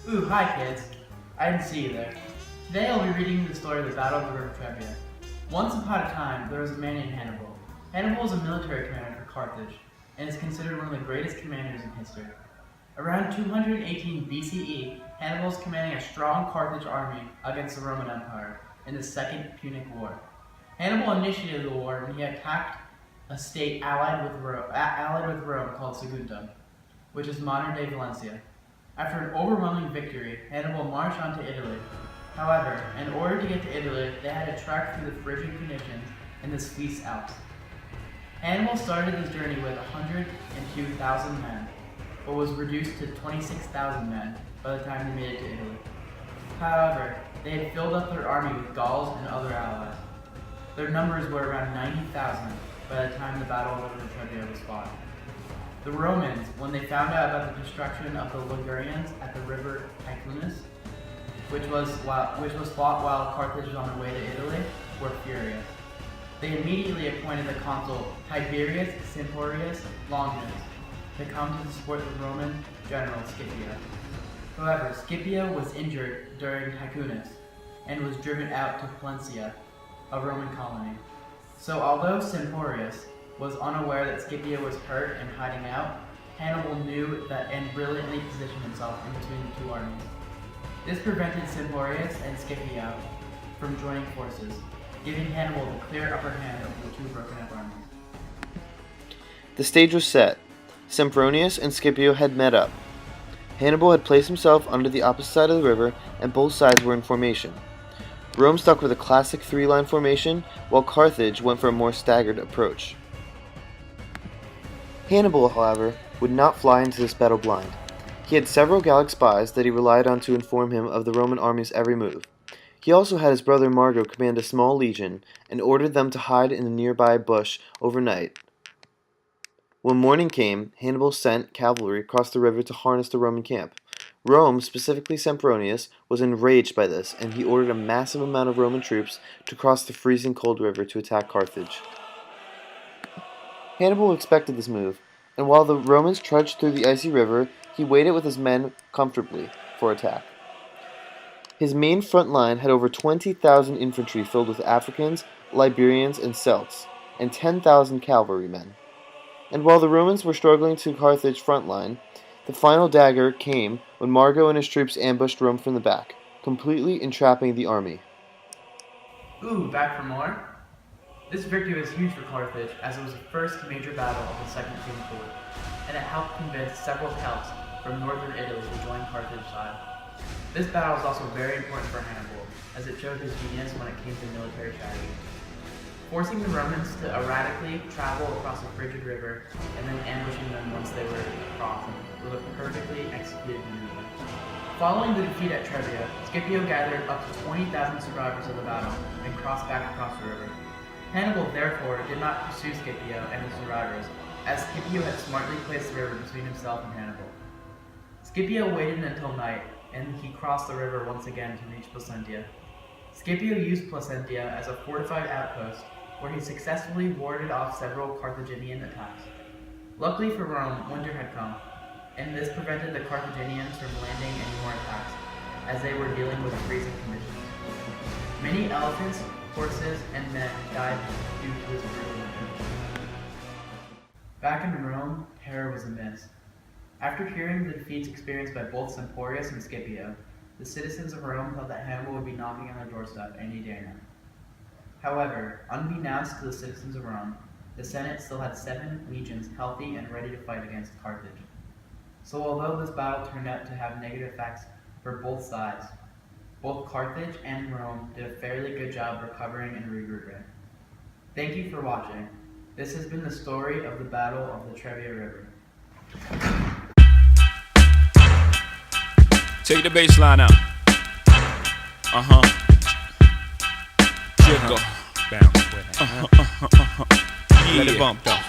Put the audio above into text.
Ooh, hi kids. I didn't see you there. Today I'll be reading the story of the Battle of the River Trebia. Once upon a time, there was a man named Hannibal. Hannibal was a military commander for Carthage, and is considered one of the greatest commanders in history. Around 218 BCE, Hannibal was commanding a strong Carthage army against the Roman Empire in the Second Punic War. Hannibal initiated the war when he attacked a state allied with Rome called Saguntum, which is modern-day Valencia. After an overwhelming victory, Hannibal marched on to Italy. However, in order to get to Italy, they had to trek through the frigid conditions in the Swiss Alps. Hannibal started his journey with 102,000 men, but was reduced to 26,000 men by the time they made it to Italy. However, they had filled up their army with Gauls and other allies. Their numbers were around 90,000 by the time the Battle of the Trebia was fought. The Romans, when they found out about the destruction of the Ligurians at the river Tycunus, which was fought while Carthage was on their way to Italy, were furious. They immediately appointed the consul Tiberius Semporius Longinus to come to support the Roman general Scipio. However, Scipio was injured during Tycunus and was driven out to Palencia, a Roman colony. So although Semporius was unaware that Scipio was hurt and hiding out, Hannibal knew that and brilliantly positioned himself in between the two armies. This prevented Semporius and Scipio from joining forces, giving Hannibal the clear upper hand over the two broken up armies. The stage was set. Sempronius and Scipio had met up. Hannibal had placed himself under the opposite side of the river, and both sides were in formation. Rome stuck with a classic three-line formation, while Carthage went for a more staggered approach. Hannibal, however, would not fly into this battle blind. He had several Gallic spies that he relied on to inform him of the Roman army's every move. He also had his brother Margo command a small legion and ordered them to hide in a nearby bush overnight. When morning came, Hannibal sent cavalry across the river to harness the Roman camp. Rome, specifically Sempronius, was enraged by this, and he ordered a massive amount of Roman troops to cross the freezing cold river to attack Carthage. Hannibal expected this move, and while the Romans trudged through the icy river, he waited with his men comfortably for attack. His main front line had over 20,000 infantry filled with Africans, Liberians, and Celts, and 10,000 cavalrymen. And while the Romans were struggling to Carthage front line, the final dagger came when Margo and his troops ambushed Rome from the back, completely entrapping the army. Ooh, back for more? This victory was huge for Carthage, as it was the first major battle of the Second Punic War, and it helped convince several Celts from northern Italy to join Carthage's side. This battle was also very important for Hannibal, as it showed his genius when it came to military strategy. Forcing the Romans to erratically travel across a frigid river and then ambushing them once they were across was a perfectly executed maneuver. Following the defeat at Trebia, Scipio gathered up to 20,000 survivors of the battle and crossed back across the river. Hannibal, therefore, did not pursue Scipio and his survivors, as Scipio had smartly placed the river between himself and Hannibal. Scipio waited until night, and he crossed the river once again to reach Placentia. Scipio used Placentia as a fortified outpost, where he successfully warded off several Carthaginian attacks. Luckily for Rome, winter had come, and this prevented the Carthaginians from landing any more attacks, as they were dealing with freezing conditions. Many elephants, horses, and men died due to this brutal winter. Back in Rome, terror was amiss. After hearing the defeats experienced by both Semporius and Scipio, the citizens of Rome thought that Hannibal would be knocking on their doorstep any day now. However, unbeknownst to the citizens of Rome, the Senate still had 7 legions healthy and ready to fight against Carthage. So although this battle turned out to have negative effects for both sides, both Carthage and Rome did a fairly good job recovering and regrouping. Thank you for watching. This has been the story of the Battle of the Trebia River. Take the bass line out. Jiggle. Bounce with it. Let it bump though.